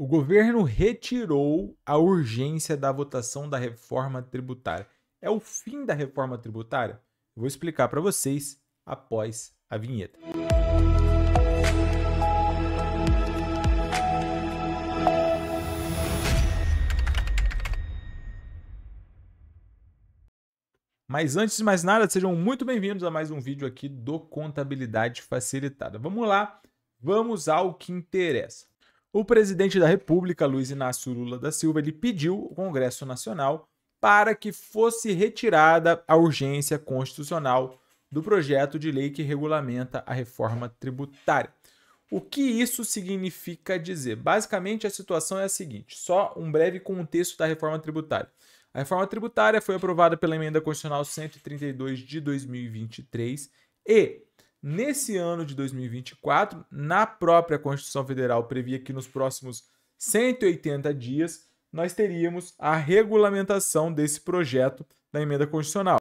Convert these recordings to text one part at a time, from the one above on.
O governo retirou a urgência da votação da reforma tributária. É o fim da reforma tributária? Eu vou explicar para vocês após a vinheta. Mas antes de mais nada, sejam muito bem-vindos a mais um vídeo aqui do Contabilidade Facilitada. Vamos lá, vamos ao que interessa. O presidente da República, Luiz Inácio Lula da Silva, ele pediu ao Congresso Nacional para que fosse retirada a urgência constitucional do projeto de lei que regulamenta a reforma tributária. O que isso significa dizer? Basicamente, a situação é a seguinte, só um breve contexto da reforma tributária. A reforma tributária foi aprovada pela Emenda Constitucional 132 de 2023 e, nesse ano de 2024, na própria Constituição Federal previa que nos próximos 180 dias nós teríamos a regulamentação desse projeto da Emenda Constitucional.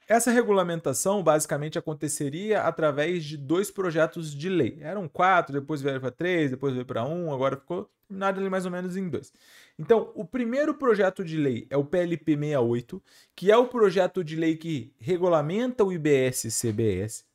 Essa regulamentação basicamente aconteceria através de 2 projetos de lei. Eram 4, depois veio para 3, depois veio para 1, agora ficou terminado ali mais ou menos em 2. Então, o primeiro projeto de lei é o PLP 68, que é o projeto de lei que regulamenta o IBS-CBS.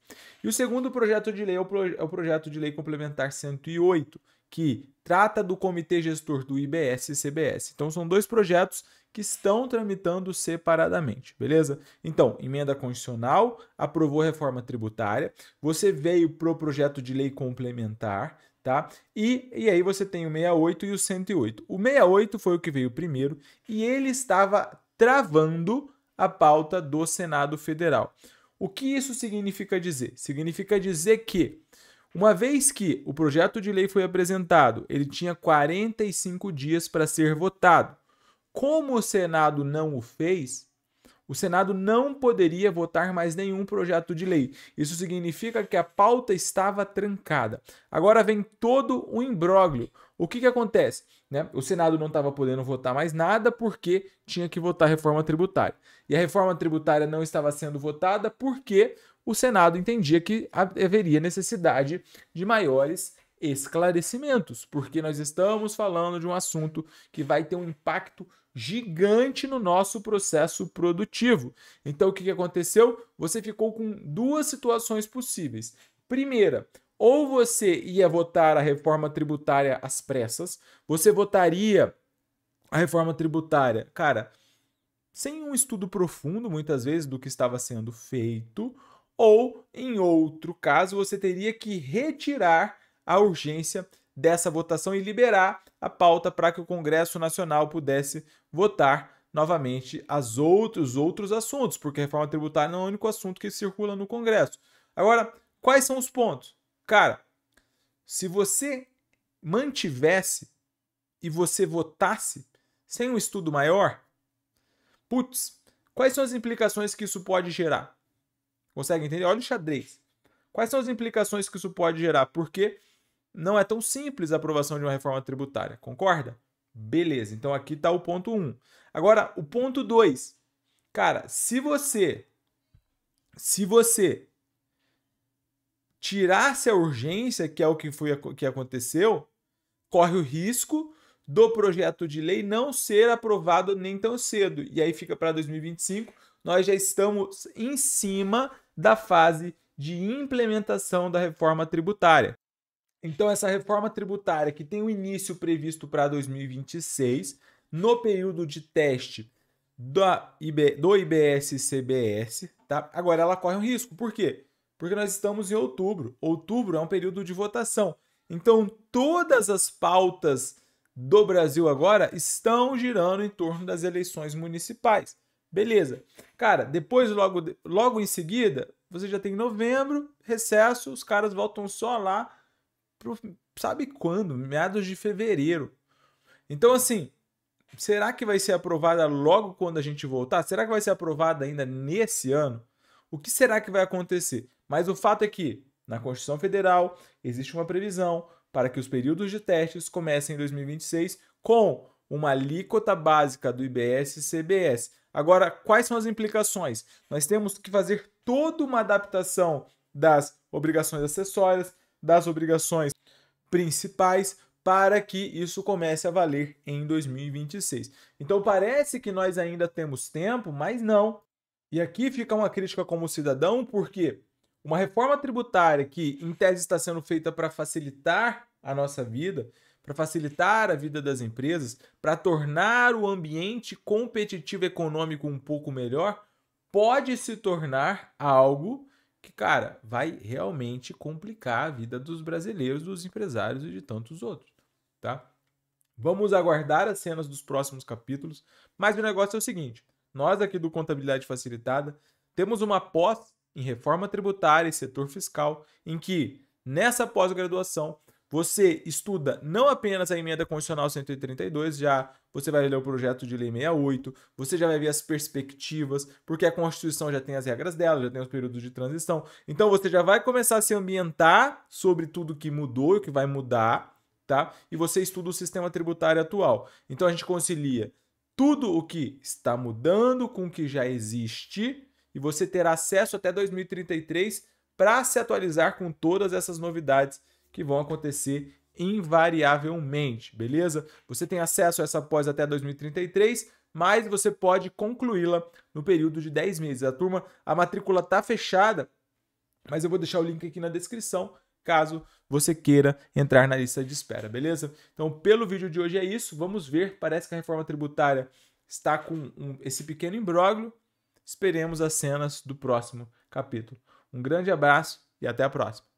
E o segundo projeto de lei é o projeto de lei complementar 108, que trata do Comitê Gestor do IBS-CBS. Então, são 2 projetos que estão tramitando separadamente, beleza? Então, emenda constitucional, aprovou a reforma tributária, você veio para o projeto de lei complementar, tá? E aí você tem o 68 e o 108. O 68 foi o que veio primeiro e ele estava travando a pauta do Senado Federal. O que isso significa dizer? Significa dizer que, uma vez que o projeto de lei foi apresentado, ele tinha 45 dias para ser votado. Como o Senado não o fez, o Senado não poderia votar mais nenhum projeto de lei. Isso significa que a pauta estava trancada. Agora vem todo o imbróglio. O que acontece? O Senado não estava podendo votar mais nada porque tinha que votar a reforma tributária. E a reforma tributária não estava sendo votada porque o Senado entendia que haveria necessidade de maiores esclarecimentos, porque nós estamos falando de um assunto que vai ter um impacto gigante no nosso processo produtivo. Então, o que aconteceu? Você ficou com 2 situações possíveis. Primeira, ou você ia votar a reforma tributária às pressas, você votaria a reforma tributária, cara, sem um estudo profundo, muitas vezes, do que estava sendo feito, ou, em outro caso, você teria que retirar a urgência dessa votação e liberar a pauta para que o Congresso Nacional pudesse votar novamente os outros assuntos, porque a reforma tributária não é o único assunto que circula no Congresso. Agora, quais são os pontos? Cara, se você mantivesse e você votasse sem um estudo maior, quais são as implicações que isso pode gerar? Consegue entender? Olha o xadrez. Quais são as implicações que isso pode gerar? Porque não é tão simples a aprovação de uma reforma tributária, concorda? Beleza, então aqui está o ponto 1. Agora, o ponto 2. Cara, se você tirasse a urgência, que é o que aconteceu, corre o risco do projeto de lei não ser aprovado nem tão cedo. E aí fica para 2025, nós já estamos em cima da fase de implementação da reforma tributária. Então, essa reforma tributária que tem o início previsto para 2026, no período de teste do IBS-CBS, tá? Agora ela corre um risco. Por quê? Porque nós estamos em outubro. Outubro é um período de votação. Então, todas as pautas do Brasil agora estão girando em torno das eleições municipais. Beleza. Cara, depois, logo em seguida, você já tem novembro, recesso, os caras voltam só lá sabe quando? Meados de fevereiro. Então, assim, será que vai ser aprovada logo quando a gente voltar? Será que vai ser aprovada ainda nesse ano? O que será que vai acontecer? Mas o fato é que, na Constituição Federal, existe uma previsão para que os períodos de testes comecem em 2026 com uma alíquota básica do IBS-CBS. Agora, quais são as implicações? Nós temos que fazer toda uma adaptação das obrigações acessórias, das obrigações principais, para que isso comece a valer em 2026. Então parece que nós ainda temos tempo, mas não. E aqui fica uma crítica como cidadão, porque uma reforma tributária que, em tese, está sendo feita para facilitar a nossa vida, para facilitar a vida das empresas, para tornar o ambiente competitivo econômico um pouco melhor, pode se tornar algo que, cara, vai realmente complicar a vida dos brasileiros, dos empresários e de tantos outros, tá? Vamos aguardar as cenas dos próximos capítulos, mas o negócio é o seguinte, nós aqui do Contabilidade Facilitada temos uma pós em reforma tributária e setor fiscal, em que, nessa pós-graduação, você estuda não apenas a emenda constitucional 132, já você vai ler o projeto de lei 68, você já vai ver as perspectivas, porque a Constituição já tem as regras dela, já tem os períodos de transição. Então você já vai começar a se ambientar sobre tudo que mudou e o que vai mudar, tá? E você estuda o sistema tributário atual. Então a gente concilia tudo o que está mudando com o que já existe e você terá acesso até 2033 para se atualizar com todas essas novidades que vão acontecer invariavelmente, beleza? Você tem acesso a essa pós até 2033, mas você pode concluí-la no período de 10 meses. A matrícula está fechada, mas eu vou deixar o link aqui na descrição, caso você queira entrar na lista de espera, beleza? Então, pelo vídeo de hoje é isso. Vamos ver, parece que a reforma tributária está com esse pequeno imbróglio. Esperemos as cenas do próximo capítulo. Um grande abraço e até a próxima.